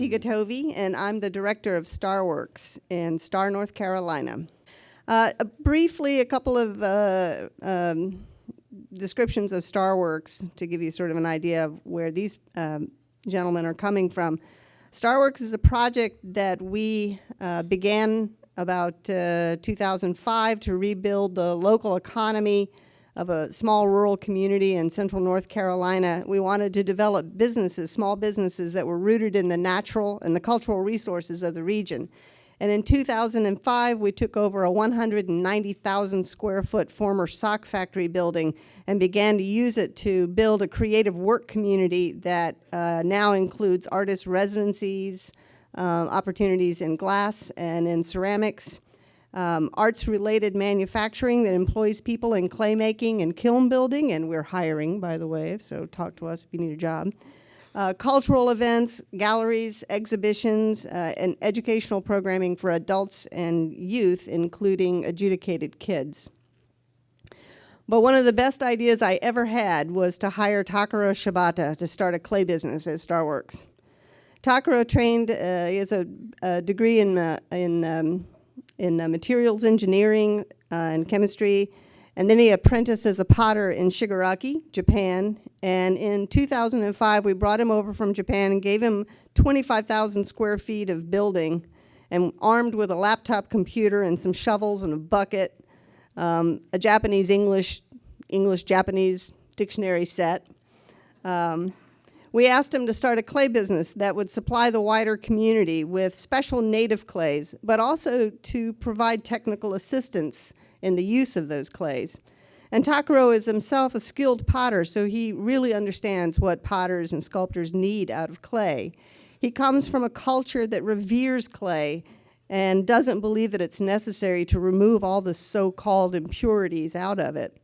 Shigaraki Gatovi, and I'm the director of Starworks in Star, North Carolina. Briefly, a couple of descriptions of Starworks to give you sort of an idea of where these gentlemen are coming from. Starworks is a project that we began about 2005 to rebuild the local economy of a small rural community in central North Carolina. We wanted to develop businesses, small businesses that were rooted in the natural and the cultural resources of the region. And in 2005, we took over a 190,000 square foot former sock factory building and began to use it to build a creative work community that now includes artist residencies, opportunities in glass and in ceramics, arts-related manufacturing that employs people in clay making and kiln building, and we're hiring, by the way, so talk to us if you need a job. Cultural events, galleries, exhibitions, and educational programming for adults and youth, including adjudicated kids. But one of the best ideas I ever had was to hire Takaro Shibata to start a clay business at Starworks. Takaro trained, he has a degree in materials engineering and chemistry, and then he apprenticed as a potter in Shigaraki, Japan. And in 2005, we brought him over from Japan and gave him 25,000 square feet of building, and armed with a laptop computer and some shovels and a bucket, a Japanese English-Japanese dictionary set. We asked him to start a clay business that would supply the wider community with special native clays, but also to provide technical assistance in the use of those clays. And Takaro is himself a skilled potter, so he really understands what potters and sculptors need out of clay. He comes from a culture that reveres clay and doesn't believe that it's necessary to remove all the so-called impurities out of it.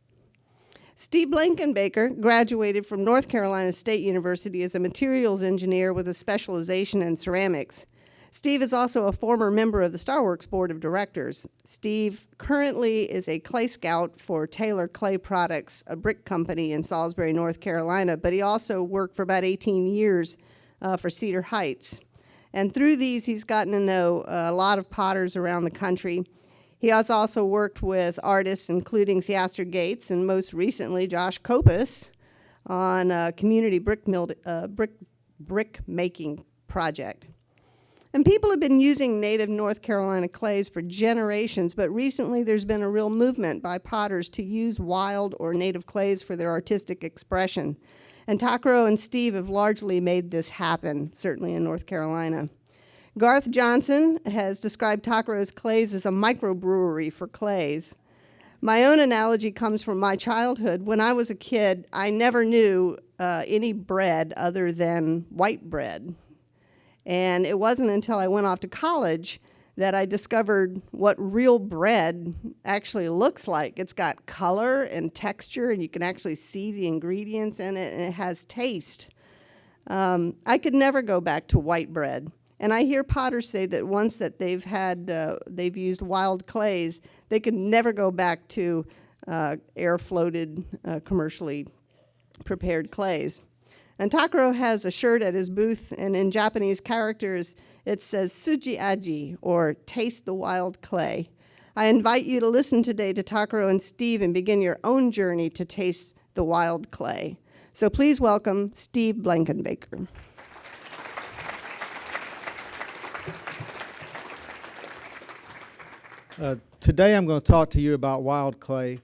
Steve Blankenbaker graduated from North Carolina State University as a materials engineer with a specialization in ceramics. Steve is also a former member of the Starworks Board of Directors. Steve currently is a clay scout for Taylor Clay Products, a brick company in Salisbury, North Carolina, but he also worked for about 18 years for Cedar Heights. And through these, he's gotten to know a lot of potters around the country. He has also worked with artists, including Theaster Gates, and most recently, Josh Kopus, on a community brick making project. And people have been using native North Carolina clays for generations, but recently there's been a real movement by potters to use wild or native clays for their artistic expression. And Takaro and Steve have largely made this happen, certainly in North Carolina. Garth Johnson has described Takaro's clays as a microbrewery for clays. My own analogy comes from my childhood. When I was a kid, I never knew any bread other than white bread. And it wasn't until I went off to college that I discovered what real bread actually looks like. It's got color and texture, and you can actually see the ingredients in it, and it has taste. I could never go back to white bread. And I hear potters say that once that they've used wild clays, they can never go back to air-floated, commercially prepared clays. And Takaro has a shirt at his booth, and in Japanese characters, it says Suji Aji, or taste the wild clay. I invite you to listen today to Takaro and Steve and begin your own journey to taste the wild clay. So please welcome Steve Blankenbaker. Today I'm going to talk to you about wild clay,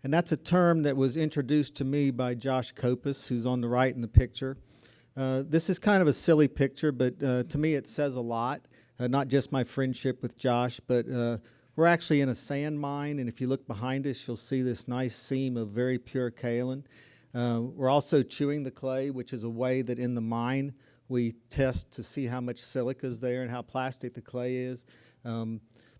and that's a term that was introduced to me by Josh Kopus, who's on the right in the picture. This is kind of a silly picture, but to me it says a lot, not just my friendship with Josh, but we're actually in a sand mine, and if you look behind us, you'll see this nice seam of very pure kaolin. We're also chewing the clay, which is a way that in the mine we test to see how much silica is there and how plastic the clay is.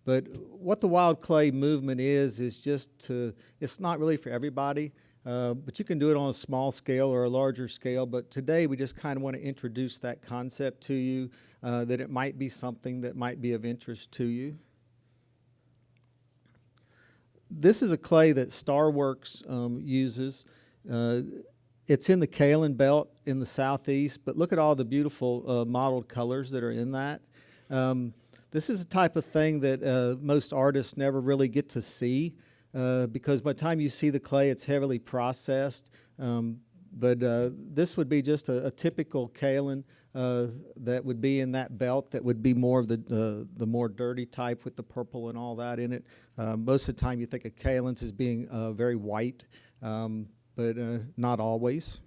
But what the wild clay movement is just it's not really for everybody, but you can do it on a small scale or a larger scale. But today we just kind of want to introduce that concept to you, that it might be something that might be of interest to you. This is a clay that Starworks uses. It's in the kaolin belt in the southeast, but look at all the beautiful mottled colors that are in that. This is the type of thing that most artists never really get to see because by the time you see the clay, it's heavily processed. But this would be just a typical kaolin that would be in that belt that would be more of the more dirty type with the purple and all that in it. Most of the time you think of kaolins as being very white, but not always.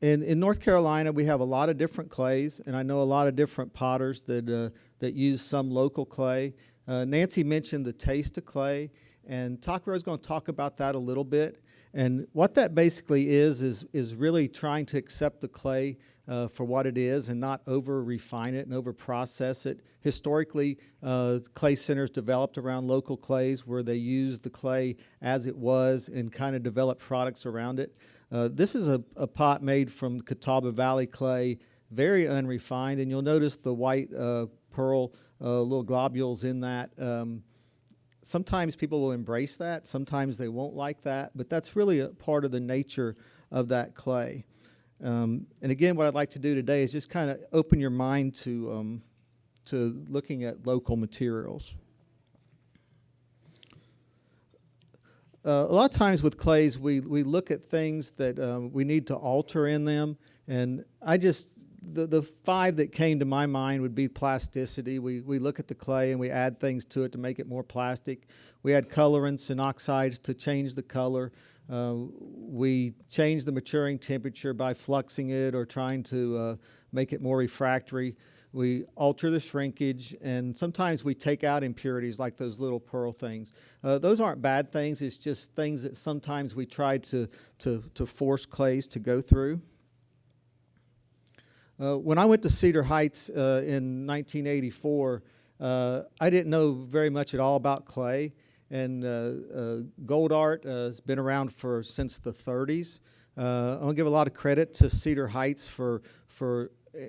In North Carolina, we have a lot of different clays, and I know a lot of different potters that use some local clay. Nancy mentioned the taste of clay, and Takuro is going to talk about that a little bit. And what that basically is really trying to accept the clay for what it is and not over refine it and over process it. Historically, clay centers developed around local clays where they used the clay as it was and kind of developed products around it. This is a pot made from Catawba Valley clay, very unrefined, and you'll notice the white pearl little globules in that. Sometimes people will embrace that, sometimes they won't like that, but that's really a part of the nature of that clay. And again, what I'd like to do today is just kind of open your mind to looking at local materials. A lot of times with clays, we look at things that we need to alter in them, and the five that came to my mind would be plasticity. We look at the clay and we add things to it to make it more plastic. We add colorants and oxides to change the color. We change the maturing temperature by fluxing it or trying to make it more refractory. We alter the shrinkage, and sometimes we take out impurities like those little pearl things. Those aren't bad things. It's just things that sometimes we try to force clays to go through. When I went to Cedar Heights in 1984, I didn't know very much at all about clay, and gold art has been around since the 30s. I'm gonna give a lot of credit to Cedar Heights for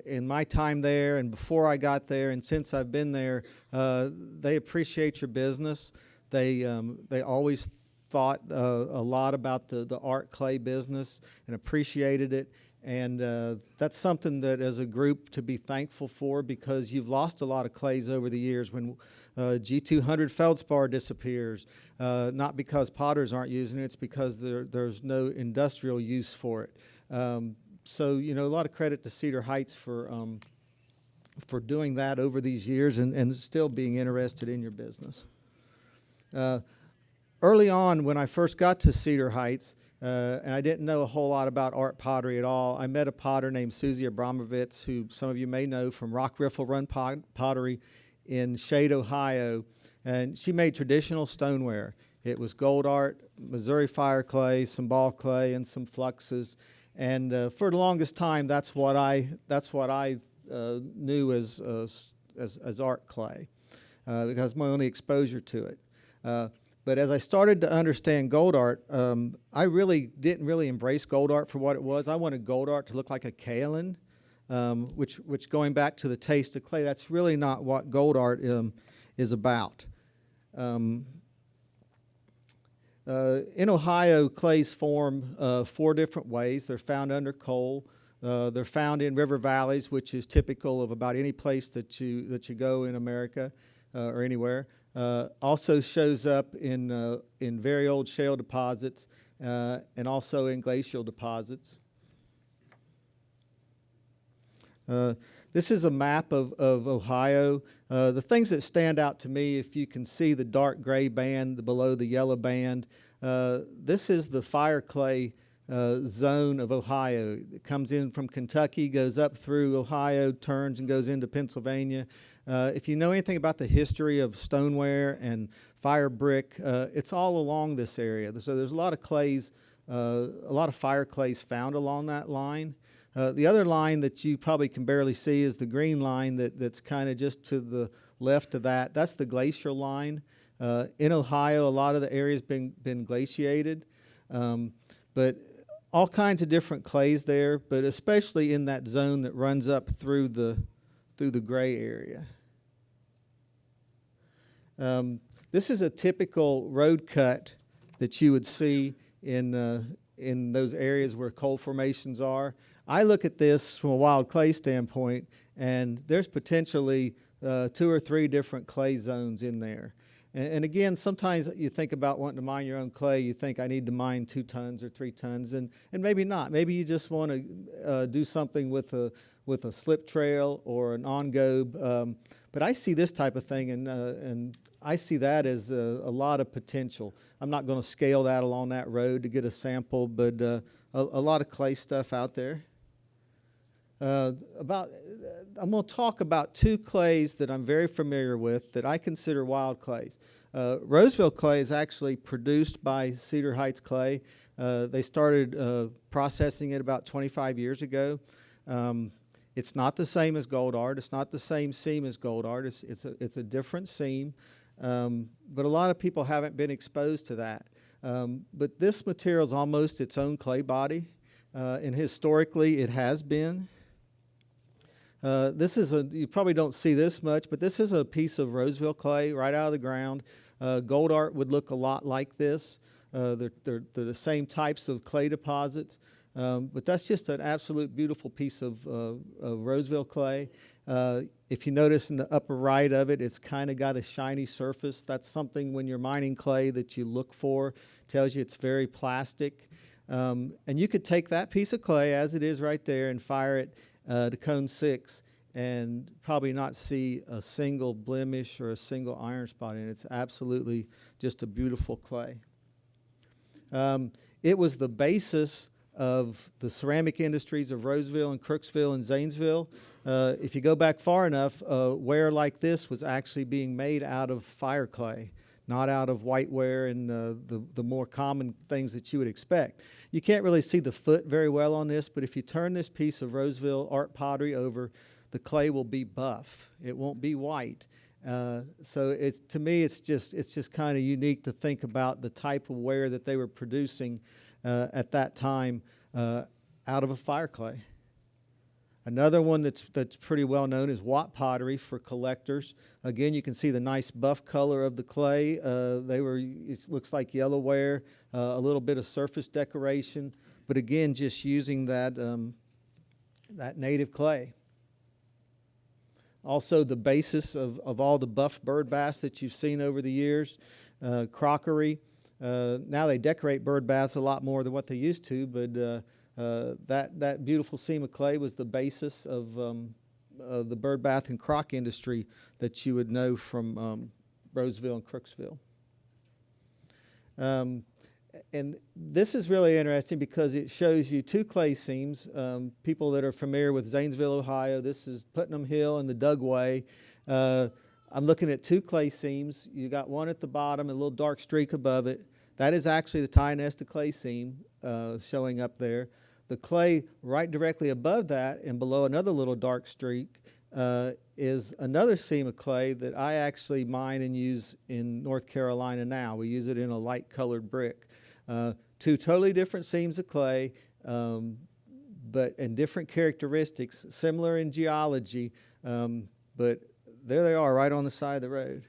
in my time there and before I got there and since I've been there. They appreciate your business. They always thought a lot about the art clay business and appreciated it. And that's something that as a group to be thankful for, because you've lost a lot of clays over the years. When G200 feldspar disappears, not because potters aren't using it, it's because there's no industrial use for it. So, a lot of credit to Cedar Heights for doing that over these years and still being interested in your business. Early on, when I first got to Cedar Heights, and I didn't know a whole lot about art pottery at all, I met a potter named Susie Abramovitz, who some of you may know from Rock Riffle Run Pottery in Shade, Ohio. And she made traditional stoneware. It was gold art, Missouri fire clay, some ball clay, and some fluxes. And for the longest time, that's what I knew as art clay, because my only exposure to it. But as I started to understand gold art, I really didn't embrace gold art for what it was. I wanted gold art to look like a kaolin, which going back to the taste of clay, that's really not what gold art is about. In Ohio, clays form 4 different ways. They're found under coal. They're found in river valleys, which is typical of about any place that you go in America or anywhere. Also shows up in very old shale deposits and also in glacial deposits. This is a map of Ohio. The things that stand out to me, if you can see the dark gray band below the yellow band, this is the fire clay zone of Ohio. It comes in from Kentucky, goes up through Ohio, turns and goes into Pennsylvania. If you know anything about the history of stoneware and fire brick, it's all along this area. So there's a lot of clays, a lot of fire clays found along that line. The other line that you probably can barely see is the green line that's kind of just to the left of that. That's the glacial line. In Ohio, a lot of the area's been glaciated, but all kinds of different clays there, but especially in that zone that runs up through the gray area. This is a typical road cut that you would see in those areas where coal formations are. I look at this from a wild clay standpoint, and there's potentially 2 or 3 different clay zones in there. And again, sometimes you think about wanting to mine your own clay, you think I need to mine 2 tons or 3 tons, and maybe not. Maybe you just want to do something with a slip trail or an on-gobe. But I see this type of thing, and I see that as a lot of potential. I'm not going to scale that along that road to get a sample, but a lot of clay stuff out there. I'm going to talk about 2 clays that I'm very familiar with that I consider wild clays. Roseville clay is actually produced by Cedar Heights Clay. They started processing it about 25 years ago. It's not the same as gold art. It's not the same seam as gold art. It's a different seam, but a lot of people haven't been exposed to that. But this material is almost its own clay body, and historically it has been. You probably don't see this much, but this is a piece of Roseville clay right out of the ground. Gold art would look a lot like this. They're the same types of clay deposits, but that's just an absolute beautiful piece of Roseville clay. If you notice in the upper right of it, it's kind of got a shiny surface. That's something when you're mining clay that you look for. Tells you it's very plastic. And you could take that piece of clay as it is right there and fire it to cone 6 and probably not see a single blemish or a single iron spot in it. It's absolutely just a beautiful clay. It was the basis of the ceramic industries of Roseville and Crooksville and Zanesville. If you go back far enough, ware like this was actually being made out of fire clay, not out of whiteware and the more common things that you would expect. You can't really see the foot very well on this, but if you turn this piece of Roseville art pottery over, the clay will be buff. It won't be white. So to me, it's just kind of unique to think about the type of ware that they were producing at that time out of a fire clay. Another one that's pretty well known is Watt pottery for collectors. Again, you can see the nice buff color of the clay. It looks like yellow ware, a little bit of surface decoration, but again, just using that native clay. Also, the basis of all the buff bird baths that you've seen over the years, crockery. Now they decorate bird baths a lot more than what they used to, but that beautiful seam of clay was the basis of the bird bath and crock industry that you would know from Roseville and Crooksville. And this is really interesting because it shows you 2 clay seams. People that are familiar with Zanesville, Ohio, this is Putnam Hill and the Dugway. I'm looking at 2 clay seams. You got one at the bottom, a little dark streak above it. That is actually the Tionesta clay seam showing up there. The clay right directly above that and below another little dark streak is another seam of clay that I actually mine and use in North Carolina now. We use it in a light colored brick. 2 totally different seams of clay, but in different characteristics, similar in geology, but there they are right on the side of the road.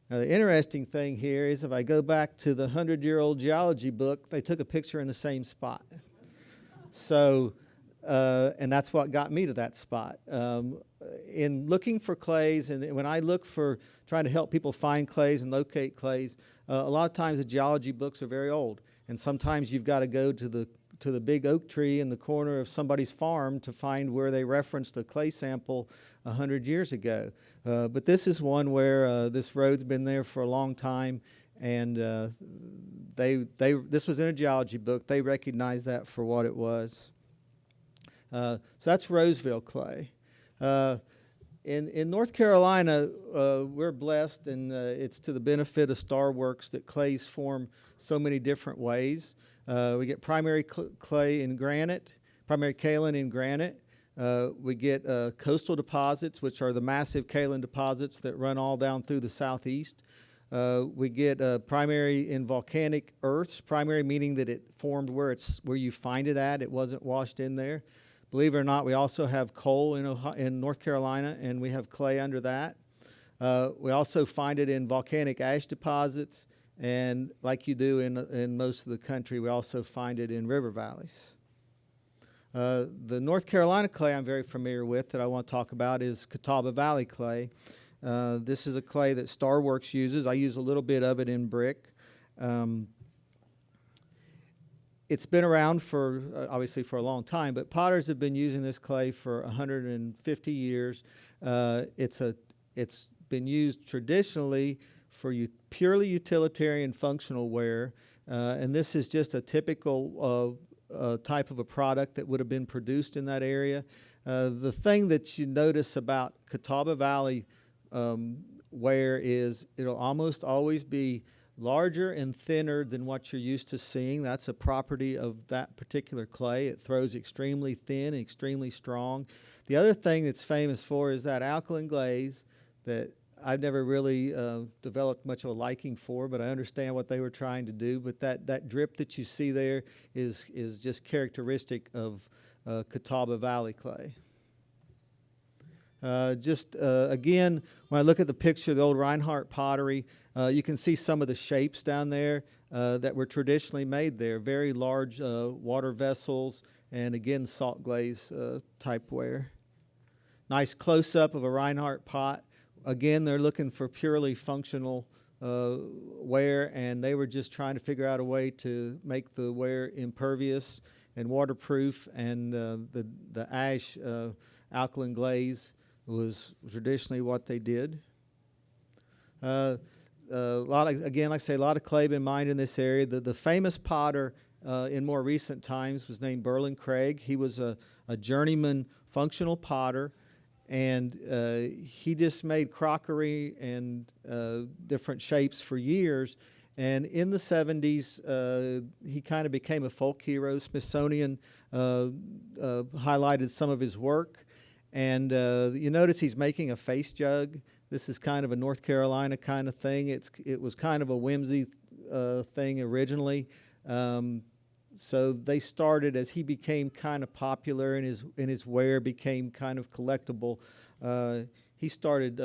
Now, the interesting thing here is if I go back to the 100-year-old geology book, they took a picture in the same spot. So, and that's what got me to that spot. In looking for clays, and when I look for trying to help people find clays and locate clays, a lot of times the geology books are very old, and sometimes you've got to go to the big oak tree in the corner of somebody's farm to find where they referenced a clay sample 100 years ago. But this is one where this road's been there for a long time, and this was in a geology book. They recognized that for what it was. So that's Roseville clay. In North Carolina, we're blessed, and it's to the benefit of Starworks that clays form so many different ways. We get primary clay in granite, primary kaolin in granite. We get coastal deposits, which are the massive kaolin deposits that run all down through the southeast. We get primary in volcanic earths, primary meaning that it formed where you find it at. It wasn't washed in there. Believe it or not, we also have coal in North Carolina, and we have clay under that. We also find it in volcanic ash deposits And like you do in most of the country, we also find it in river valleys. The North Carolina clay I'm very familiar with that I want to talk about is Catawba Valley clay. This is a clay that Starworks uses. I use a little bit of it in brick. It's been around for, obviously for a long time, but potters have been using this clay for 150 years. It's been used traditionally for purely utilitarian functional wear, and this is just a typical type of a product that would have been produced in that area. The thing that you notice about Catawba Valley wear is it'll almost always be larger and thinner than what you're used to seeing. That's a property of that particular clay. It throws extremely thin and extremely strong. The other thing it's famous for is that alkaline glaze that I've never really developed much of a liking for, but I understand what they were trying to do. But that drip that you see there is just characteristic of Catawba Valley clay. Again, when I look at the picture of the old Reinhardt pottery, you can see some of the shapes down there that were traditionally made there. Very large water vessels and, again, salt glaze type ware. Nice close-up of a Reinhardt pot. Again, they're looking for purely functional ware, and they were just trying to figure out a way to make the ware impervious and waterproof, and the ash alkaline glaze was traditionally what they did. A lot of, again, like I say, a lot of clay been mined in this area. The famous potter in more recent times was named Berlin Craig. He was a journeyman functional potter, and he just made crockery and different shapes for years. And in the 70s, he kind of became a folk hero. Smithsonian highlighted some of his work. And you notice he's making a face jug. This is kind of a North Carolina kind of thing. It was kind of a whimsy thing originally. So they started, as he became kind of popular and his wear became kind of collectible, he started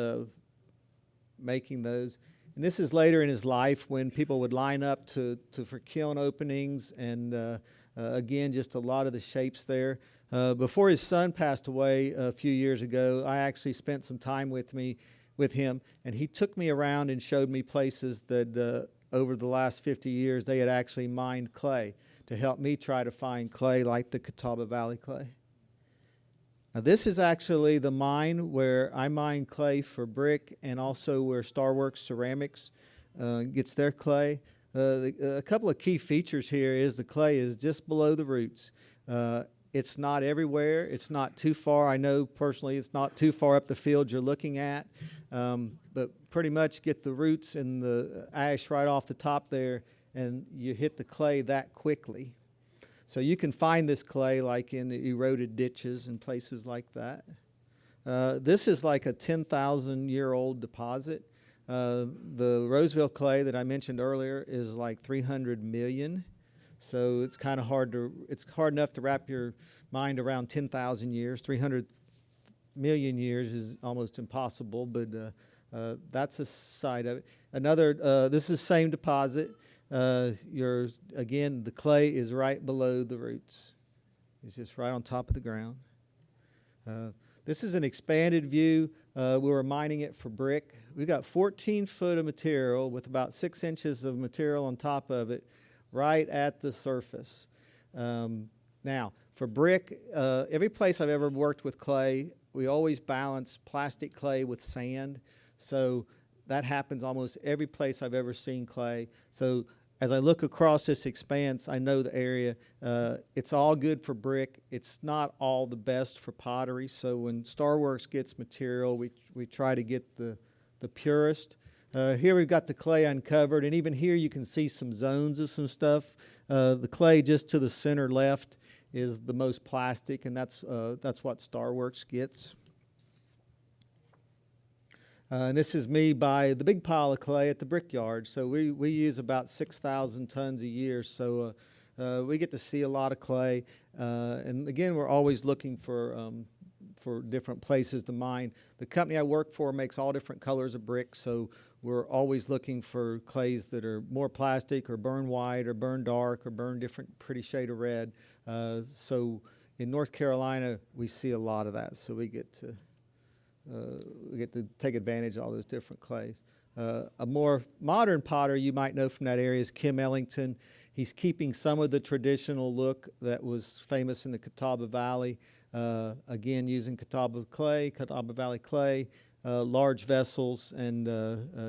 making those. And this is later in his life when people would line up for kiln openings, and again, just a lot of the shapes there. Before his son passed away a few years ago, I actually spent some time with him, and he took me around and showed me places that over the last 50 years they had actually mined clay to help me try to find clay like the Catawba Valley clay. Now, this is actually the mine where I mine clay for brick, and also where Starworks Ceramics gets their clay. A couple of key features here is the clay is just below the roots. It's not everywhere. It's not too far. I know personally it's not too far up the field you're looking at, but pretty much get the roots and the ash right off the top there, and you hit the clay that quickly. So you can find this clay like in the eroded ditches and places like that. This is like a 10,000-year-old deposit. The Roseville clay that I mentioned earlier is like 300 million. So it's kind of it's hard enough to wrap your mind around 10,000 years. 300 million years is almost impossible, but that's a side of it. Another, this is the same deposit. Again, the clay is right below the roots. It's just right on top of the ground. This is an expanded view. We were mining it for brick. We got 14 foot of material with about 6 inches of material on top of it, right at the surface. Now, for brick, every place I've ever worked with clay, we always balance plastic clay with sand. So that happens almost every place I've ever seen clay. So as I look across this expanse, I know the area. It's all good for brick. It's not all the best for pottery. So when Starworks gets material, we try to get the purest. Here we've got the clay uncovered, and even here you can see some zones of some stuff. The clay just to the center left is the most plastic, and that's what Starworks gets. And this is me by the big pile of clay at the brickyard. So we use about 6,000 tons a year. So we get to see a lot of clay. And again, we're always looking for different places to mine. The company I work for makes all different colors of brick. So we're always looking for clays that are more plastic or burn white or burn dark or burn different pretty shade of red. So in North Carolina, we see a lot of that. So we get to take advantage of all those different clays. A more modern potter you might know from that area is Kim Ellington. He's keeping some of the traditional look that was famous in the Catawba Valley, again using Catawba Valley clay, large vessels, and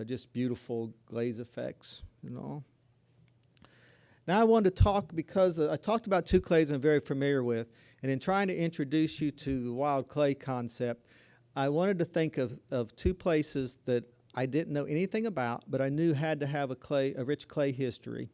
just beautiful glaze effects and all. Now I wanted to talk, because I talked about two clays I'm very familiar with, and in trying to introduce you to the wild clay concept, I wanted to think of two places that I didn't know anything about, but I knew had to have a rich clay history.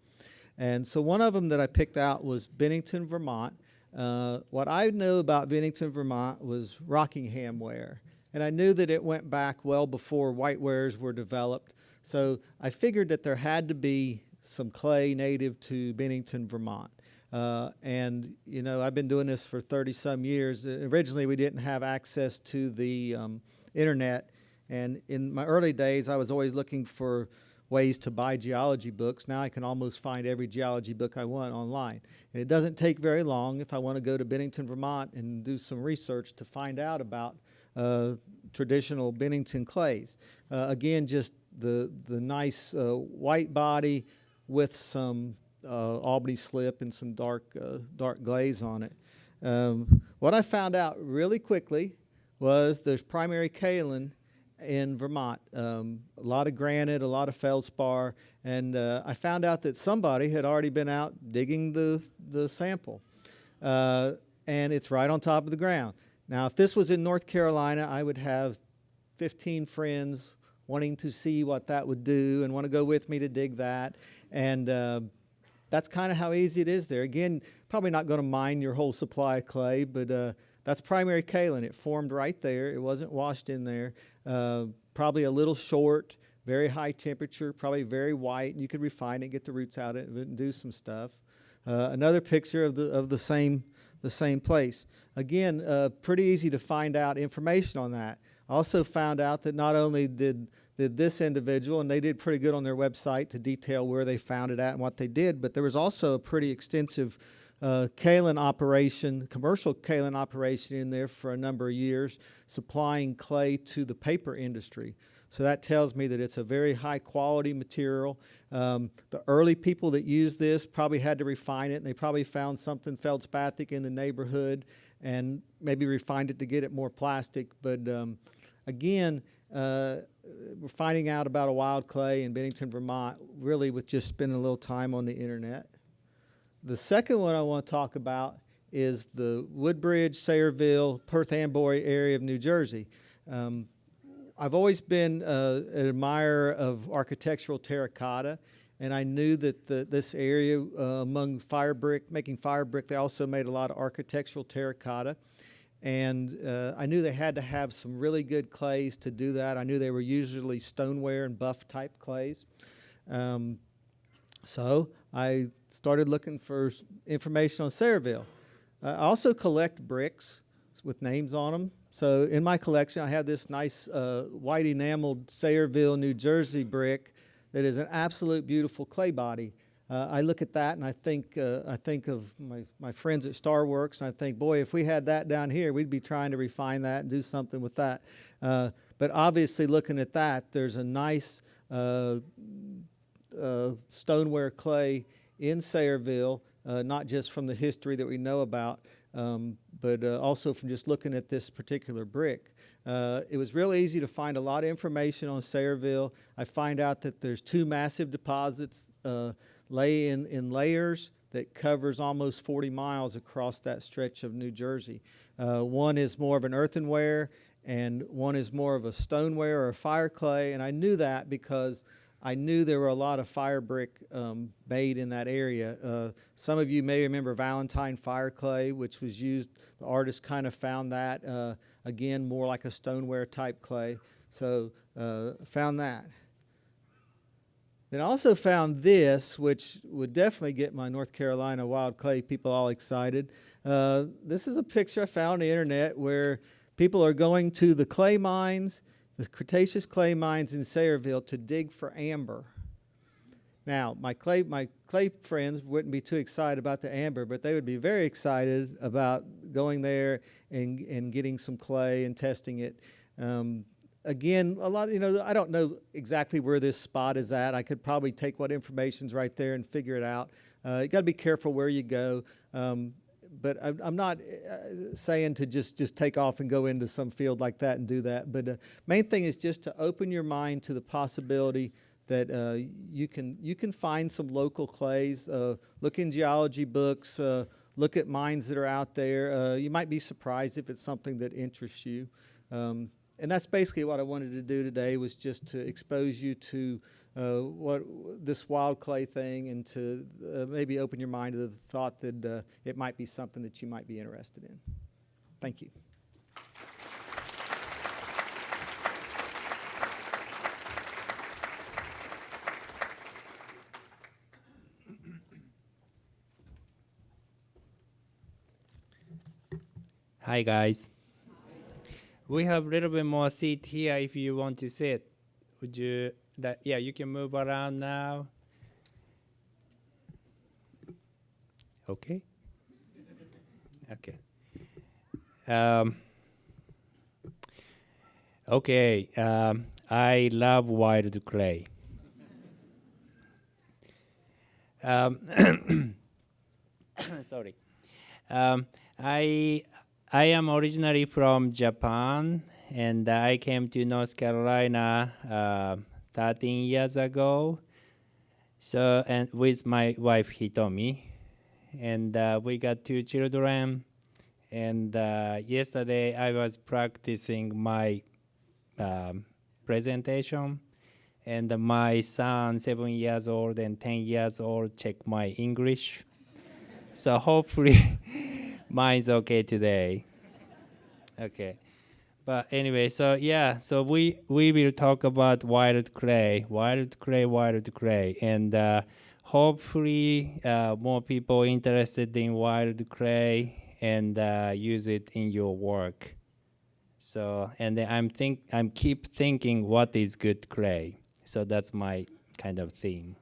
And so one of them that I picked out was Bennington, Vermont. What I know about Bennington, Vermont was Rockingham ware. And I knew that it went back well before white wares were developed. So I figured that there had to be some clay native to Bennington, Vermont. And, you know, I've been doing this for 30-some years. Originally, we didn't have access to the internet. And in my early days, I was always looking for ways to buy geology books. Now I can almost find every geology book I want online. And it doesn't take very long if I want to go to Bennington, Vermont and do some research to find out about traditional Bennington clays. Again, just the nice white body with some Albany slip and some dark glaze on it. What I found out really quickly was there's primary kaolin in Vermont. A lot of granite, a lot of feldspar, and I found out that somebody had already been out digging the sample, and it's right on top of the ground. Now, if this was in North Carolina, I would have 15 friends wanting to see what that would do and want to go with me to dig that, and that's kind of how easy it is there. Again, probably not going to mine your whole supply of clay, but that's primary kaolin. It formed right there. It wasn't washed in there. Probably a little short, very high temperature, probably very white, and you could refine it, get the roots out of it, and do some stuff. Another picture of the same place. Again, pretty easy to find out information on that. I also found out that not only did this individual, and they did pretty good on their website to detail where they found it at and what they did, but there was also a pretty extensive kaolin operation, commercial kaolin operation in there for a number of years, supplying clay to the paper industry. So that tells me that it's a very high quality material. The early people that used this probably had to refine it, and they probably found something feldspathic in the neighborhood and maybe refined it to get it more plastic. But again, we're finding out about a wild clay in Bennington, Vermont, really with just spending a little time on the internet. The second one I want to talk about is the Woodbridge, Sayreville, Perth Amboy area of New Jersey. I've always been an admirer of architectural terracotta, and I knew that this area among making fire brick, they also made a lot of architectural terracotta. And I knew they had to have some really good clays to do that. I knew they were usually stoneware and buff type clays. So I started looking for information on Sayreville. I also collect bricks with names on them. So in my collection, I have this nice white enameled Sayreville, New Jersey brick that is an absolute beautiful clay body. I look at that and I think of my friends at Starworks, and I think, boy, if we had that down here, we'd be trying to refine that and do something with that. But obviously, looking at that, there's a nice stoneware clay in Sayreville, not just from the history that we know about, but also from just looking at this particular brick. It was real easy to find a lot of information on Sayreville. I find out that there's two massive deposits lay in layers that covers almost 40 miles across that stretch of New Jersey. One is more of an earthenware, and one is more of a stoneware or a fire clay, and I knew that because I knew there were a lot of fire brick made in that area. Some of you may remember Valentine fire clay, which was used, the artist kind of found that, again, more like a stoneware type clay. So found that. Then I also found this, which would definitely get my North Carolina wild clay people all excited. This is a picture I found on the internet where people are going to the clay mines the Cretaceous clay mines in Sayreville to dig for amber. Now, my clay friends wouldn't be too excited about the amber, but they would be very excited about going there and getting some clay and testing it. Again, a lot, I don't know exactly where this spot is at. I could probably take what information's right there and figure it out. You got to be careful where you go. But I'm not saying to just take off and go into some field like that and do that. But main thing is just to open your mind to the possibility that you can find some local clays. Look in geology books. Look at mines that are out there. You might be surprised if it's something that interests you. And that's basically what I wanted to do today, was just to expose you to what this wild clay thing, and to maybe open your mind to the thought that it might be something that you might be interested in. Thank you. Hi guys. We have a little bit more seat here if you want to sit. Would you? Yeah, you can move around now. Okay. Okay. Okay. I love wild clay. Sorry. I am originally from Japan, and I came to North Carolina 13 years ago. So, and with my wife Hitomi, and we got 2 children. And yesterday I was practicing my presentation, and my son, 7 years old and 10 years old, checked my English. So hopefully mine's okay today. Okay. But anyway, so yeah, so we will talk about wild clay, and hopefully more people interested in wild clay and use it in your work. So, and then I'm keep thinking, what is good clay? So that's my kind of theme.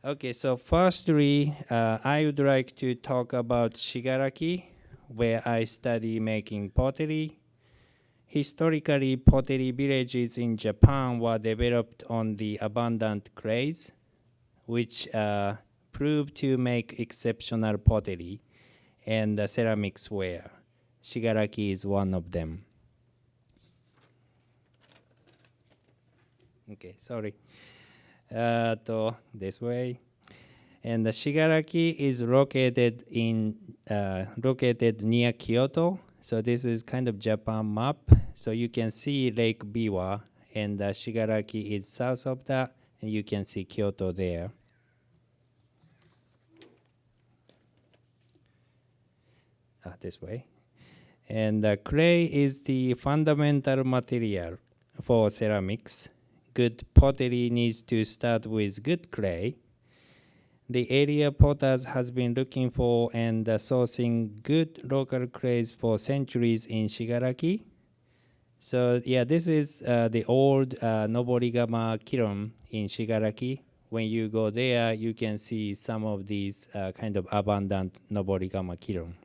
Okay, so firstly, I would like to talk about Shigaraki, where I study making pottery. Historically, pottery villages in Japan were developed on the abundant clays, which proved to make exceptional pottery and ceramics ware. Shigaraki is one of them. Okay, sorry. This way. And the Shigaraki is located near Kyoto. So this is kind of Japan map. So you can see Lake Biwa, and Shigaraki is south of that, and you can see Kyoto there. This way. And clay is the fundamental material for ceramics. Good pottery needs to start with good clay. The area potters has been looking for and sourcing good local clays for centuries in Shigaraki. So yeah, this is the old Noborigama kiln in Shigaraki. When you go there, you can see some of these kind of abundant Noborigama kiln.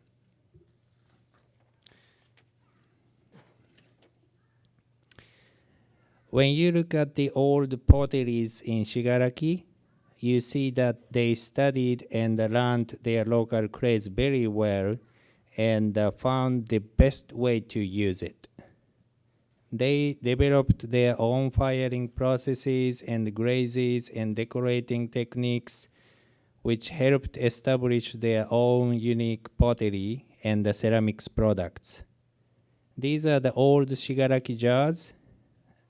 When you look at the old potteries in Shigaraki, you see that they studied and learned their local clays very well and found the best way to use it. They developed their own firing processes and glazes and decorating techniques, which helped establish their own unique pottery and the ceramics products. These are the old Shigaraki jars.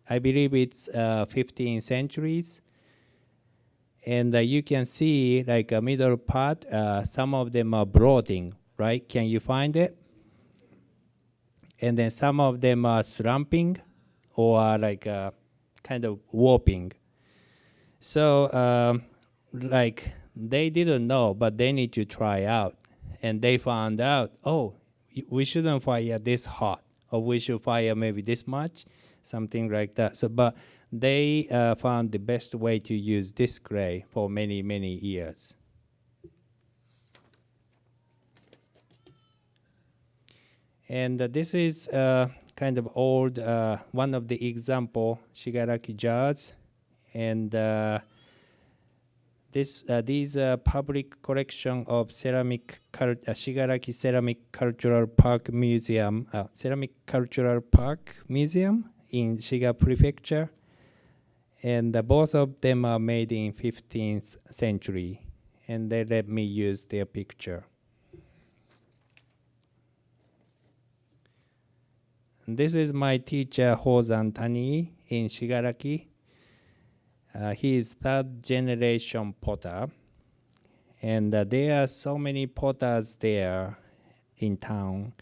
I believe it's 15th centuries. And you can see like a middle part, some of them are bloating, right? Can you find it? And then some of them are slumping or like kind of warping. So like they didn't know, but they need to try out. And they found out, oh, we shouldn't fire this hot. or we should fire maybe this much, something like that. So, but they found the best way to use this clay for many, many years. And this is kind of old, one of the example, Shigaraki jars. And these public collection of Shigaraki Ceramic Cultural Park Museum, Ceramic Cultural Park Museum in Shiga Prefecture. And both of them are made in 15th century. And they let me use their picture. This is my teacher, Hozan Tani, in Shigaraki. He is third generation potter. And there are so many potters there in town.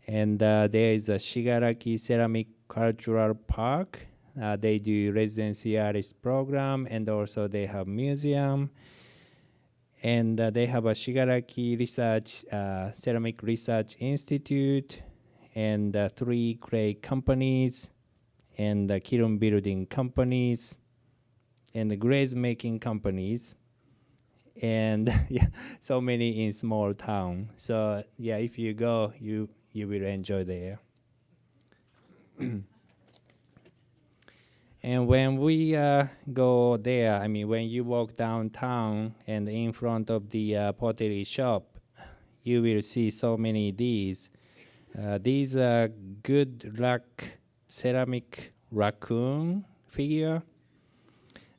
And there is a Shigaraki Ceramic Cultural Park. They do residency artist program, and also they have museum. And they have a Shigaraki Research, Ceramic Research Institute, and 3 clay companies, and kiln building companies, and the glaze making companies, and yeah, so many in small town. So yeah, if you go, you will enjoy there. And when we go there, I mean, when you walk downtown and in front of the pottery shop, you will see so many these. These are good luck ceramic raccoon figure.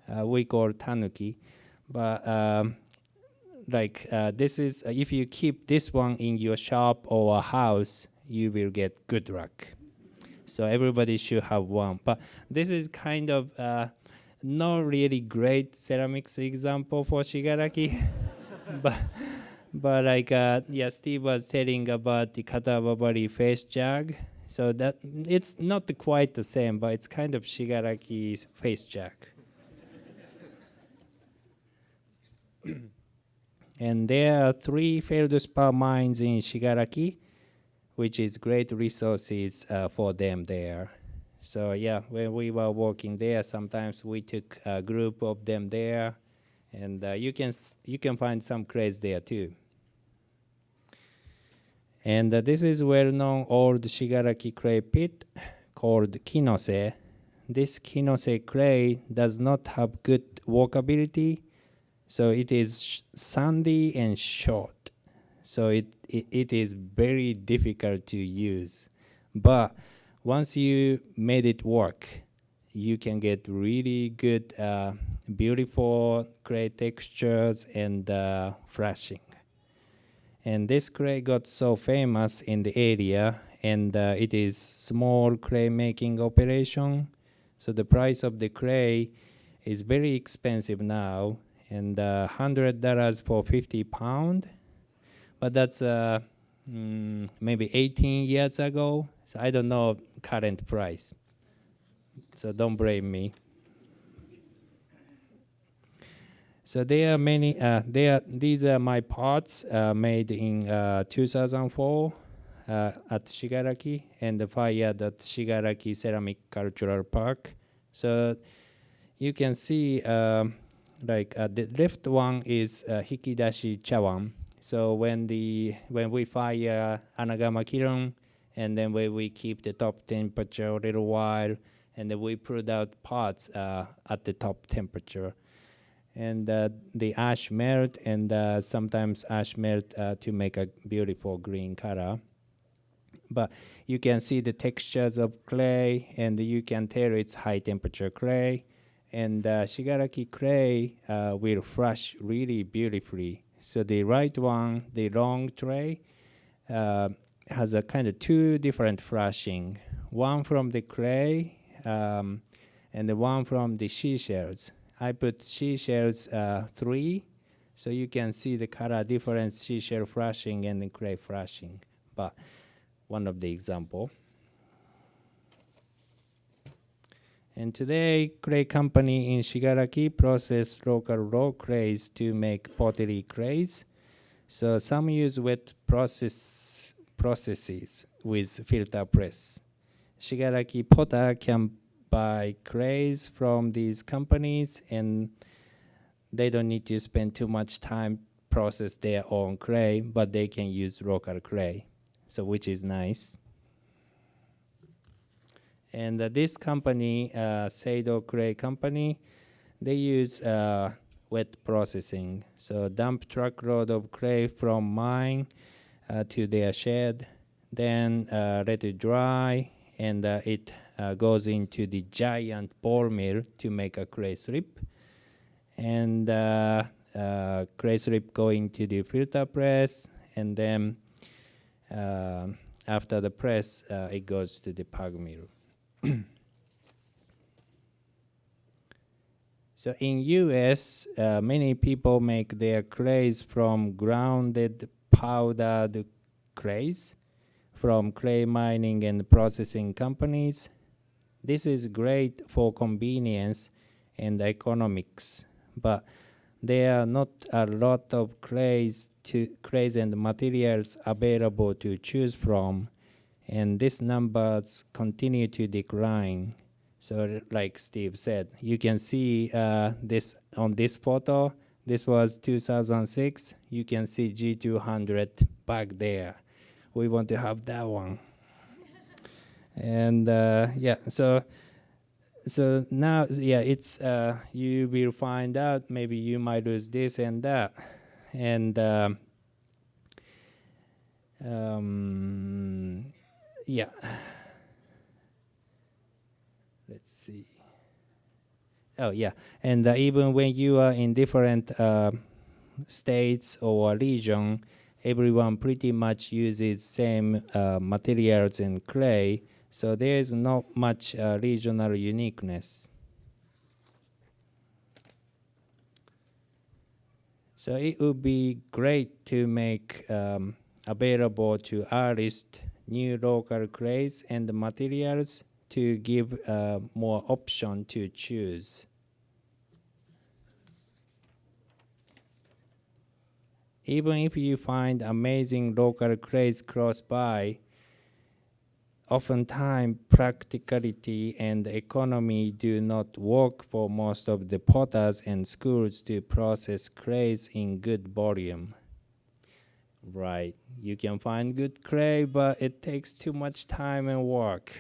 We call tanuki, but this is if you keep this one in your shop or a house, you will get good luck. So everybody should have one. But this is kind of not really great ceramics example for Shigaraki, but like yeah, Steve was telling about the Katababari face jug. So that it's not quite the same, but it's kind of Shigaraki's face jug. And there are 3 feldspar mines in Shigaraki, which is great resources for them there. So yeah, when we were working there, sometimes we took a group of them there, and you can find some clays there too. And this is well-known old Shigaraki clay pit called Kinose. This Kinose clay does not have good walkability, so it is sandy and short. So it is very difficult to use. But once you made it work, you can get really good, beautiful clay textures and flashing. And this clay got so famous in the area, and it is small clay making operation. So the price of the clay is very expensive now, and $100 for 50 pounds. But that's maybe 18 years ago. So I don't know current price. So don't blame me. So there are many. These are my pots made in 2004 at Shigaraki, and fired at Shigaraki Ceramic Cultural Park. So you can see, the left one is Hikidashi Chawan. So when we fire anagama kiln, and then when we keep the top temperature a little while, and then we put out pots at the top temperature. And the ash melt, and sometimes ash melt to make a beautiful green color. But you can see the textures of clay, and you can tell it's high temperature clay. And Shigaraki clay will flash really beautifully. So the right one, the long tray, has a kind of 2 different flashing. One from the clay, and the one from the seashells. I put seashells 3, so you can see the color difference, seashell flashing and the clay flashing. But one of the example. And today, clay company in Shigaraki process local raw clays to make pottery clays. So some use wet processes with filter press. Shigaraki potter can buy clays from these companies, and they don't need to spend too much time process their own clay, but they can use local clay, so which is nice. And this company, Seido Clay Company, they use wet processing. So dump truckload of clay from mine to their shed, then let it dry, and it goes into the giant ball mill to make a clay strip. And clay strip going to the filter press, and then after the press, it goes to the pug mill. So in US, many people make their clays from grounded powdered clays from clay mining and processing companies. This is great for convenience and economics, but there are not a lot of clays and materials available to choose from, and these numbers continue to decline. So like Steve said, you can see this on this photo. This was 2006. You can see G200 back there. We want to have that one. And yeah, so now, yeah, it's you will find out maybe you might lose this and that. And yeah. Let's see. Oh, yeah. And even when you are in different states or region, everyone pretty much uses same materials and clay. So there is not much regional uniqueness. So it would be great to make available to artists new local clays and materials to give more option to choose. Even if you find amazing local clays close by, oftentimes practicality and economy do not work for most of the potters and schools to process clays in good volume. Right, you can find good clay, but it takes too much time and work.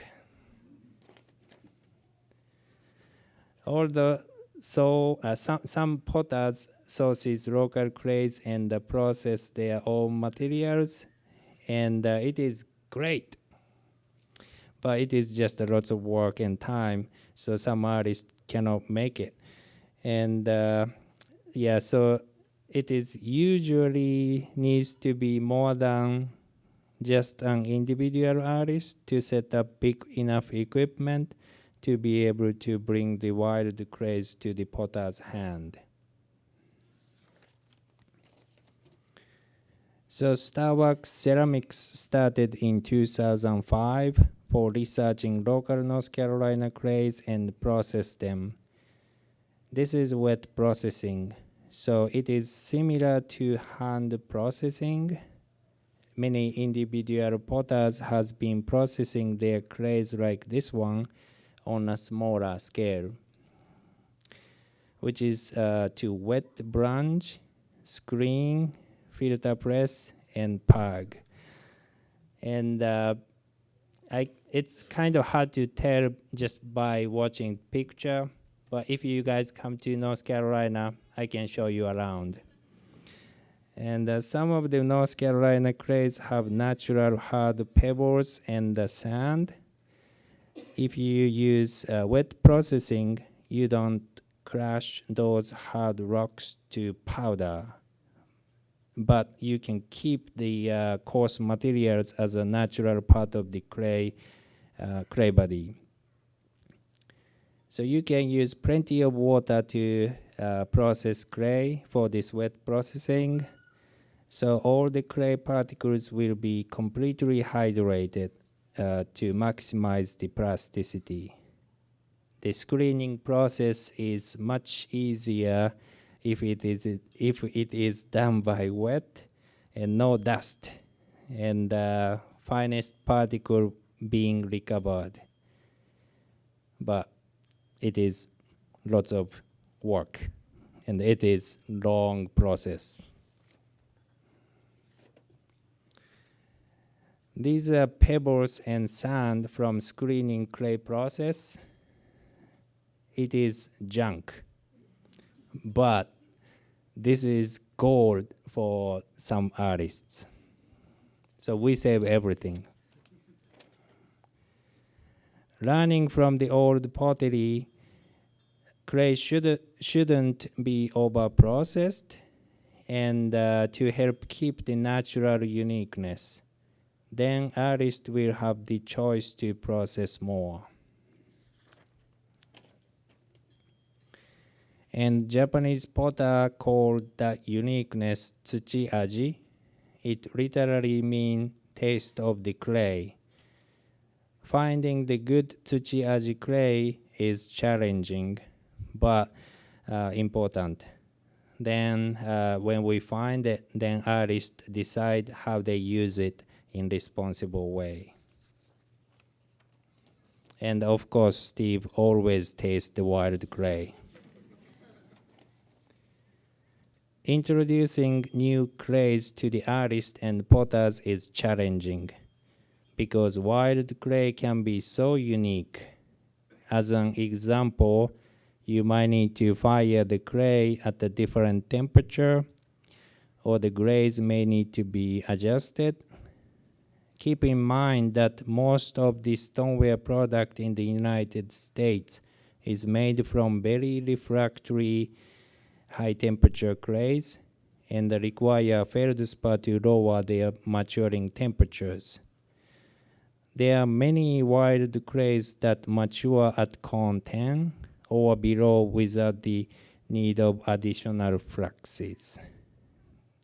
Although some potters sources local clays and process their own materials, and it is great. But it is just a lot of work and time, so some artists cannot make it. And yeah, so it is usually needs to be more than just an individual artist to set up big enough equipment to be able to bring the wild clays to the potter's hand. So Starworks Ceramics started in 2005 for researching local North Carolina clays and process them. This is wet processing, so it is similar to hand processing. Many individual potters has been processing their clays like this one on a smaller scale, which is to wet branch, screen, filter press, and pug. And it's kind of hard to tell just by watching picture, but if you guys come to North Carolina, I can show you around. And some of the North Carolina clays have natural hard pebbles and sand. If you use wet processing, you don't crush those hard rocks to powder, but you can keep the coarse materials as a natural part of the clay body. So you can use plenty of water to process clay for this wet processing. So all the clay particles will be completely hydrated to maximize the plasticity. The screening process is much easier if it is done by wet and no dust, and the finest particle being recovered. but it is lots of work, and it is long process. These are pebbles and sand from screening clay process. It is junk, but this is gold for some artists. So we save everything. Learning from the old pottery, clay shouldn't be over-processed, and to help keep the natural uniqueness. Then artists will have the choice to process more. And Japanese potter called that uniqueness tsuchi aji. It literally means taste of the clay. Finding the good tsuchi aji clay is challenging, but important. Then when we find it, then artists decide how they use it in responsible way. And of course, Steve always tastes the wild clay. Introducing new clays to the artists and potters is challenging because wild clay can be so unique. As an example, you might need to fire the clay at a different temperature, or the grades may need to be adjusted. Keep in mind that most of the stoneware product in the United States is made from very refractory high temperature clays and require feldspar to lower their maturing temperatures. There are many wild clays that mature at cone 10 or below without the need of additional fluxes.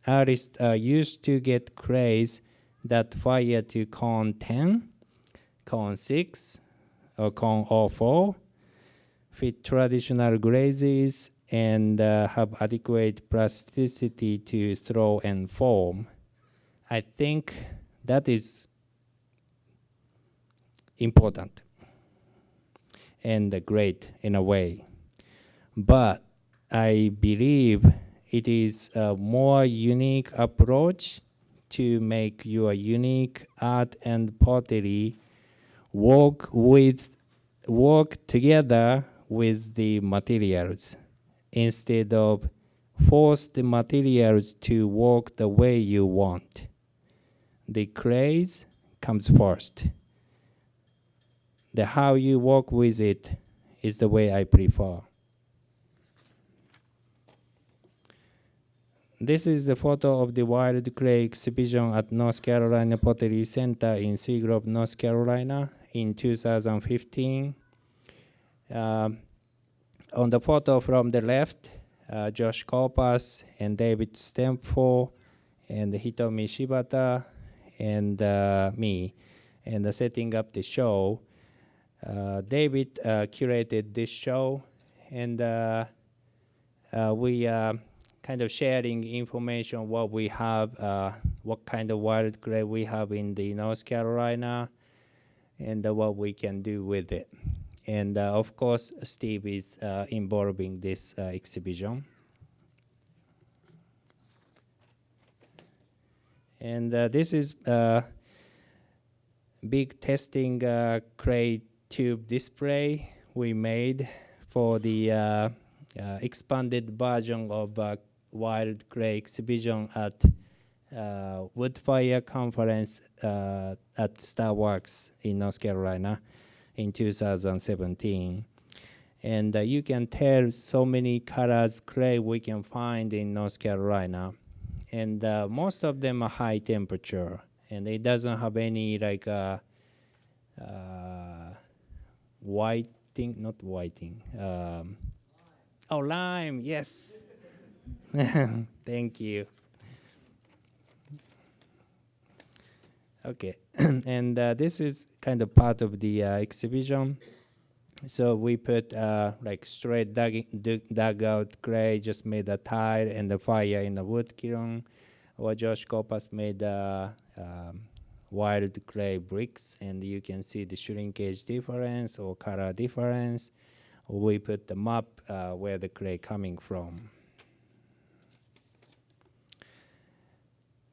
Artists are used to get clays that fire to cone 10, cone 6, or cone 04, fit traditional glazes, and have adequate plasticity to throw and form. I think that is important and great in a way. But I believe it is a more unique approach to make your unique art and pottery work together with the materials, instead of force the materials to work the way you want. The clays comes first. The how you work with it is the way I prefer. This is the photo of the wild clay exhibition at North Carolina Pottery Center in Seagrove, North Carolina in 2015. On the photo from the left, Josh Korpas and David Stemford and Hitomi Shibata and me, and setting up the show. David curated this show, and we kind of sharing information what we have, what kind of wild clay we have in the North Carolina, and what we can do with it. And of course, Steve is involved in this exhibition. And this is big testing clay tube display we made for the expanded version of wild clay exhibition at Woodfire Conference at Starworks in North Carolina in 2017. And you can tell so many colors clay we can find in North Carolina. And most of them are high temperature, and it doesn't have any like whiting, not whiting. Oh, lime, yes. Thank you. Okay, and this is kind of part of the exhibition. So we put like straight dug out clay, just made a tile and the fire in the wood kiln. Or Josh Korpas made wild clay bricks, and you can see the shrinkage difference or color difference. We put the map where the clay coming from.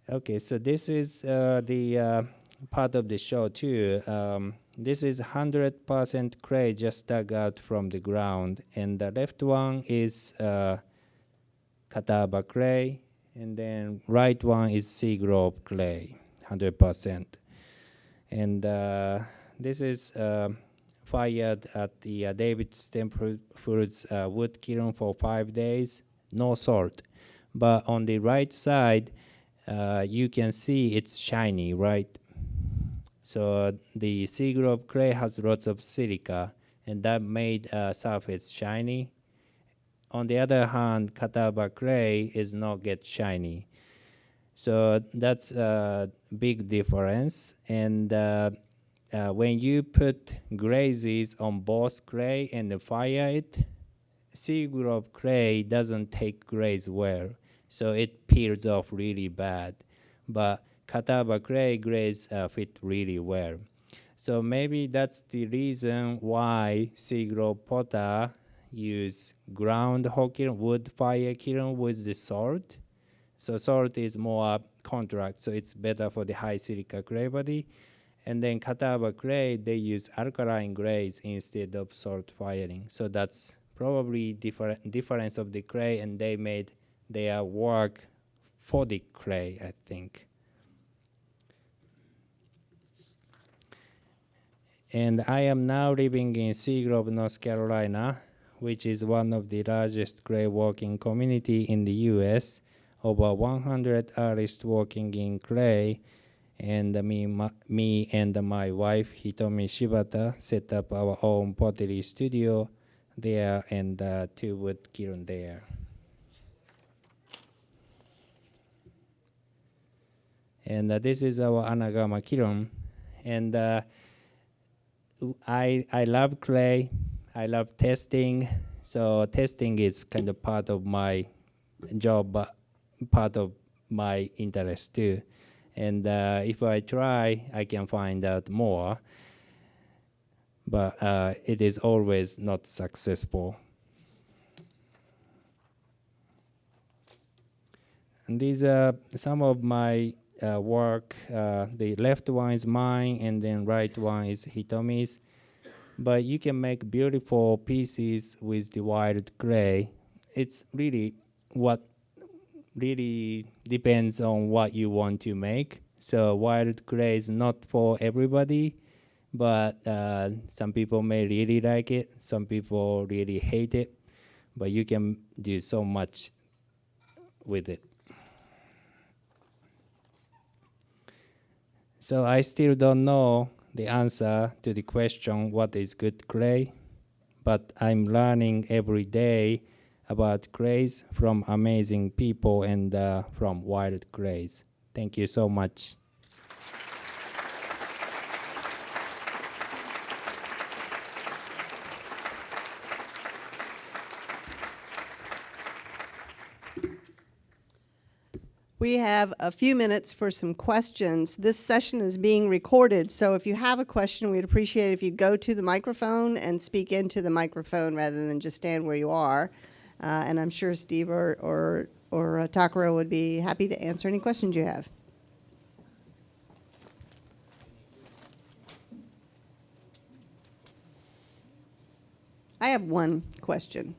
Okay, so this is the part of the show too. This is 100% clay just dug out from the ground, and the left one is Catawba clay, and then right one is Seagrove clay, 100%. And this is fired at the David Stanford's wood kiln for 5 days, no salt. But on the right side, you can see it's shiny, right? So the Seagrove clay has lots of silica, and that made surface shiny. On the other hand, Catawba clay is not get shiny. So that's a big difference. And when you put glazes on both clay and fire it, Seagrove clay doesn't take glaze well, so it peels off really bad. But Catawba clay glaze fit really well. So maybe that's the reason why Seagrove potter use ground kiln, wood fire kiln with the salt. So salt is more contract, so it's better for the high silica clay body. And then Catawba clay, they use alkaline glaze instead of salt firing. So that's probably difference of the clay, and they made their work for the clay, I think. And I am now living in Seagrove, North Carolina, which is one of the largest clay working community in the US. Over 100 artists working in clay, and me and my wife Hitomi Shibata set up our own pottery studio there and 2 wood kiln there. And this is our Anagama kiln. And I love clay. I love testing. So testing is kind of part of my job, but part of my interest too. And if I try, I can find out more. But it is always not successful. And these are some of my work. The left one is mine, and then right one is Hitomi's. But you can make beautiful pieces with the wild clay. It's really what really depends on what you want to make. So wild clay is not for everybody, but some people may really like it. Some people really hate it, but you can do so much with it. So I still don't know the answer to the question, what is good clay? But I'm learning every day about clays from amazing people and from wild clays. Thank you so much. We have a few minutes for some questions. This session is being recorded, so if you have a question, we'd appreciate it if you go to the microphone and speak into the microphone rather than just stand where you are. And I'm sure Steve or Takara would be happy to answer any questions you have. I have one question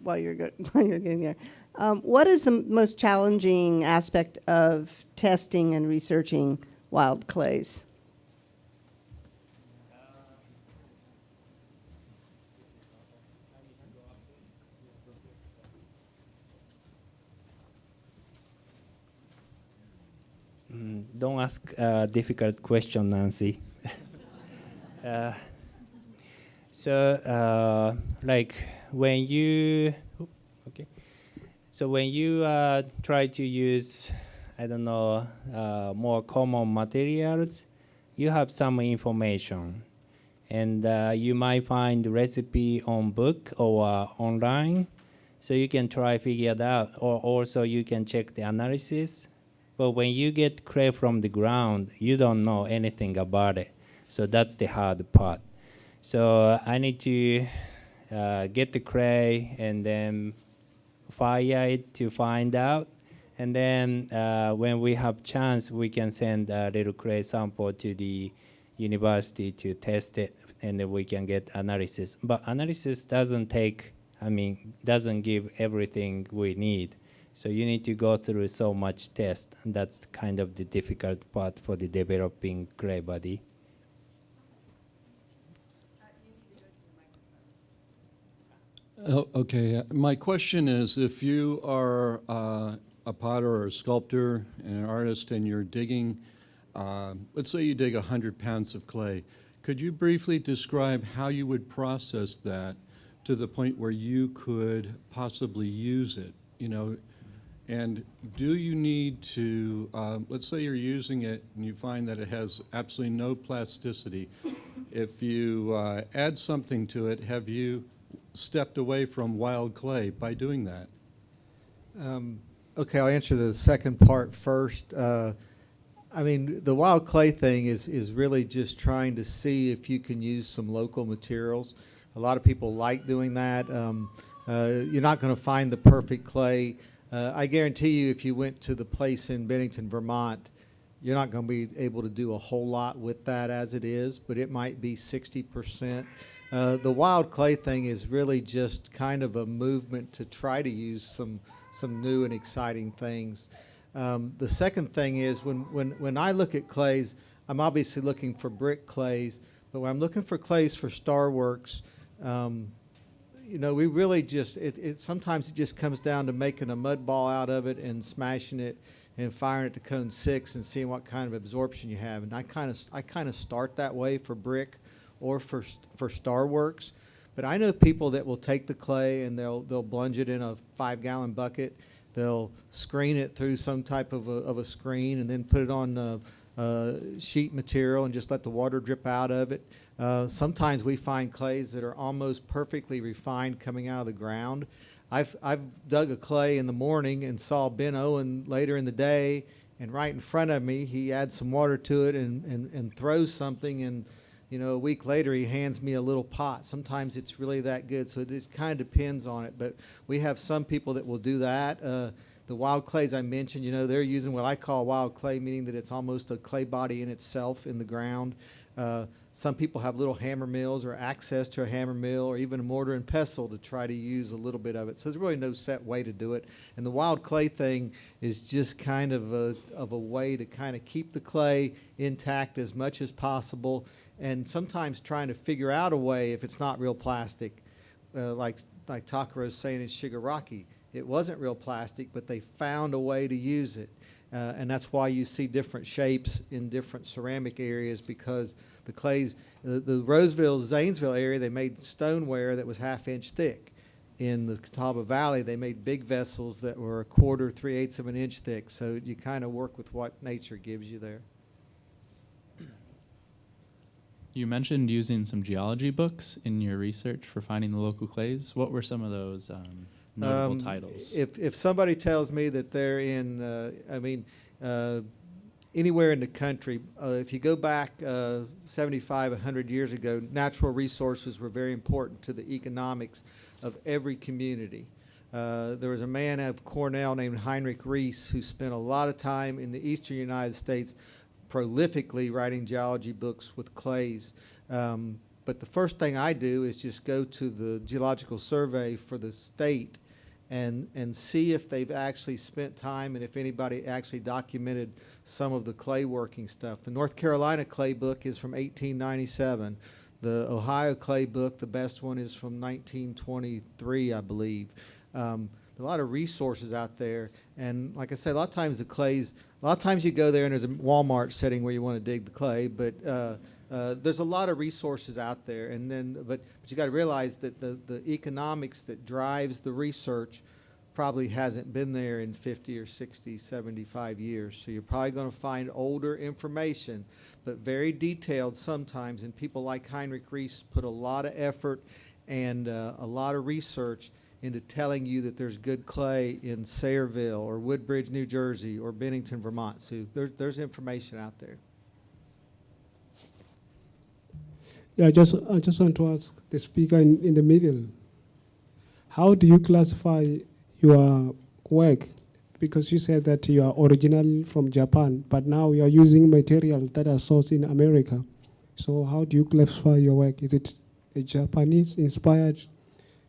while you're getting there. What is the most challenging aspect of testing and researching wild clays? Don't ask a difficult question, Nancy. Like when you, So when you try to use, I don't know, more common materials, you have some information, and you might find recipe on book or online, so you can try figure it out, or also you can check the analysis. But when you get clay from the ground, you don't know anything about it. So that's the hard part. So I need to get the clay and then fire it to find out. And then when we have chance, we can send a little clay sample to the university to test it, and then we can get analysis. But analysis doesn't give everything we need. So you need to go through so much test, and that's kind of the difficult part for the developing clay body. Oh, okay. My question is, if you are a potter or a sculptor and an artist and you're digging, let's say you dig 100 pounds of clay, could you briefly describe how you would process that to the point where you could possibly use it? And do you need to, let's say you're using it and you find that it has absolutely no plasticity. If you add something to it, have you stepped away from wild clay by doing that? Okay, I'll answer the second part first. The wild clay thing is really just trying to see if you can use some local materials. A lot of people like doing that. You're not going to find the perfect clay. I guarantee you, if you went to the place in Bennington, Vermont, you're not going to be able to do a whole lot with that as it is, but it might be 60%. The wild clay thing is really just kind of a movement to try to use some new and exciting things. The second thing is when I look at clays, I'm obviously looking for brick clays, but when I'm looking for clays for Starworks, we really just, sometimes it just comes down to making a mud ball out of it and smashing it and firing it to cone 6 and seeing what kind of absorption you have. And I kind of start that way for brick or for Starworks. But I know people that will take the clay and they'll plunge it in a 5-gallon bucket. They'll screen it through some type of a screen and then put it on sheet material and just let the water drip out of it. Sometimes we find clays that are almost perfectly refined coming out of the ground. I've dug a clay in the morning and saw Ben Owen later in the day, and right in front of me, he adds some water to it and throws something, and a week later he hands me a little pot. Sometimes it's really that good, so it just kind of depends on it. But we have some people that will do that. The wild clays I mentioned, they're using what I call wild clay, meaning that it's almost a clay body in itself in the ground. Some people have little hammer mills or access to a hammer mill or even a mortar and pestle to try to use a little bit of it. So there's really no set way to do it. And the wild clay thing is just kind of a way to kind of keep the clay intact as much as possible, and sometimes trying to figure out a way if it's not real plastic, like Takaro's saying in Shigaraki. It wasn't real plastic, but they found a way to use it. And that's why you see different shapes in different ceramic areas, because the clays, the Roseville, Zanesville area, they made stoneware that was 1/2 inch thick. In the Catawba Valley, they made big vessels that were 1/4, 3/8 of an inch thick. So you kind of work with what nature gives you there. You mentioned using some geology books in your research for finding the local clays. What were some of those notable titles? If somebody tells me that they're in, anywhere in the country, if you go back 75, 100 years ago, natural resources were very important to the economics of every community. There was a man out of Cornell named Heinrich Rees who spent a lot of time in the eastern United States prolifically writing geology books with clays. But the first thing I do is just go to the Geological Survey for the state and see if they've actually spent time and if anybody actually documented some of the clay working stuff. The North Carolina clay book is from 1897. The Ohio clay book, the best one, is from 1923, I believe. A lot of resources out there, and like I said, a lot of times you go there and there's a Walmart setting where you want to dig the clay, but there's a lot of resources out there, and then but you got to realize that the economics that drives the research probably hasn't been there in 50 or 60, 75 years. So you're probably going to find older information, but very detailed sometimes, and people like Heinrich Rees put a lot of effort and a lot of research into telling you that there's good clay in Sayreville or Woodbridge, New Jersey, or Bennington, Vermont. So there's information out there. Yeah, I just want to ask the speaker in the middle, how do you classify your work? Because you said that you are original from Japan, but now you are using material that are sourced in America. So how do you classify your work? Is it a Japanese-inspired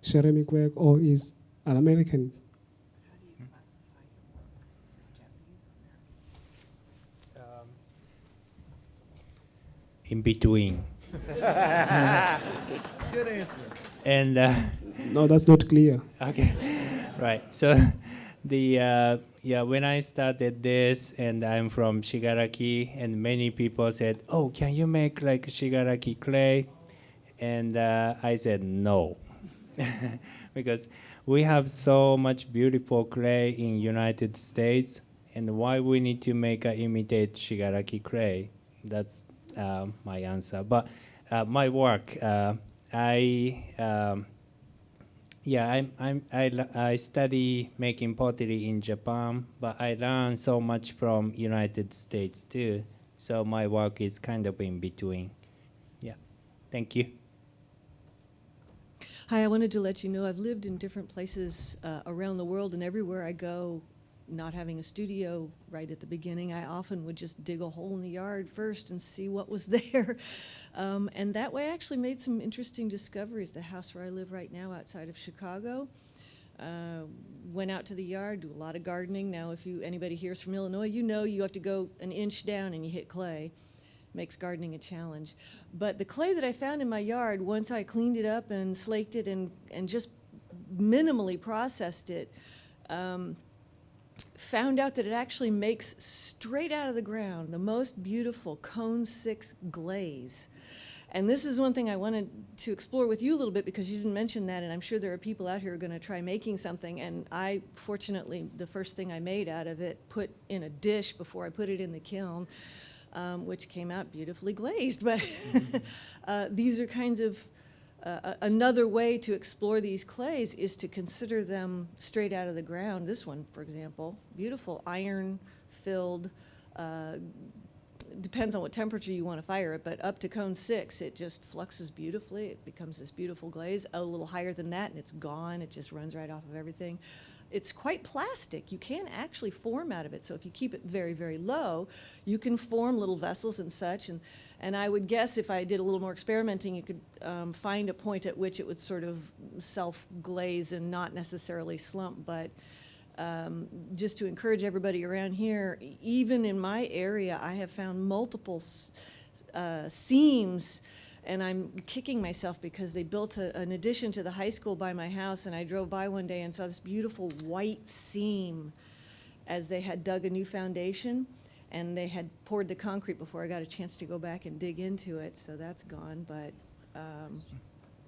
ceramic work, or is an American? In between. Good answer. And No, that's not clear. okay, right. So the when I started this, and I'm from Shigaraki, and many people said, "Oh, can you make like Shigaraki clay?" And I said no, because we have so much beautiful clay in United States, and why we need to make a imitate Shigaraki clay? That's my answer. But my work, I study making pottery in Japan, but I learn so much from United States too. So my work is kind of in between. Yeah, thank you. Hi, I wanted to let you know I've lived in different places around the world, and everywhere I go, not having a studio right at the beginning, I often would just dig a hole in the yard first and see what was there. And that way I actually made some interesting discoveries. The house where I live right now outside of Chicago, went out to the yard, do a lot of gardening. Now, if anybody here is from Illinois, you know you have to go an inch down and you hit clay. Makes gardening a challenge. But the clay that I found in my yard, once I cleaned it up and slaked it and just minimally processed it, found out that it actually makes straight out of the ground the most beautiful cone 6 glaze. And this is one thing I wanted to explore with you a little bit, because you didn't mention that, and I'm sure there are people out here who are going to try making something. And I, fortunately, the first thing I made out of it, put in a dish before I put it in the kiln, which came out beautifully glazed. But these are kinds of, another way to explore these clays is to consider them straight out of the ground. This one, for example, beautiful iron-filled, depends on what temperature you want to fire it, but up to cone 6, it just fluxes beautifully. It becomes this beautiful glaze. A little higher than that, and it's gone. It just runs right off of everything. It's quite plastic. You can actually form out of it. So if you keep it very, very low, you can form little vessels and such. And I would guess if I did a little more experimenting, you could find a point at which it would sort of self-glaze and not necessarily slump. But just to encourage everybody around here, even in my area, I have found multiple seams. And I'm kicking myself because they built an addition to the high school by my house, and I drove by one day and saw this beautiful white seam as they had dug a new foundation, and they had poured the concrete before I got a chance to go back and dig into it, so that's gone. But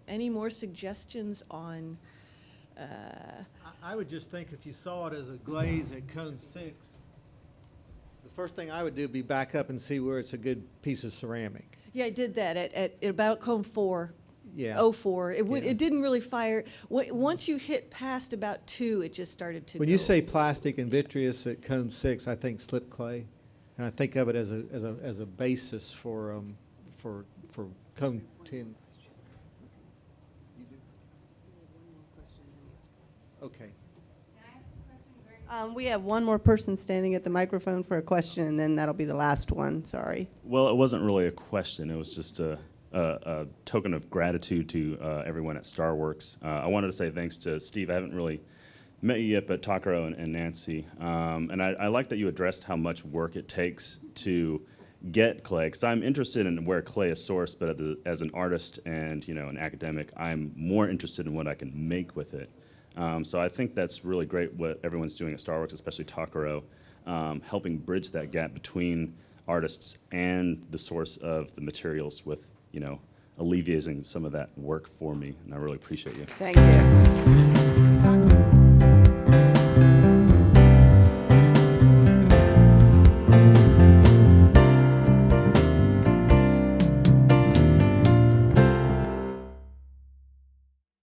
any more suggestions on... I would just think if you saw it as a glaze at cone 6, the first thing I would do would be back up and see where it's a good piece of ceramic. Yeah, I did that at about cone 4. Yeah. 04. It didn't really fire. Once you hit past about 2, it just started to When go. you say plastic and vitreous at cone 6, I think slip clay, and I think of it as a basis for cone 10. Okay. We have one more person standing at the microphone for a question, and then that'll be the last one. Sorry. Well, it wasn't really a question. It was just a token of gratitude to everyone at Starworks. I wanted to say thanks to Steve. I haven't really met you yet, but Takaro and Nancy. And I like that you addressed how much work it takes to get clay, because I'm interested in where clay is sourced, but as an artist and an academic, I'm more interested in what I can make with it. So I think that's really great what everyone's doing at Starworks, especially Takaro, helping bridge that gap between artists and the source of the materials with, alleviating some of that work for me, and I really appreciate you. Thank you.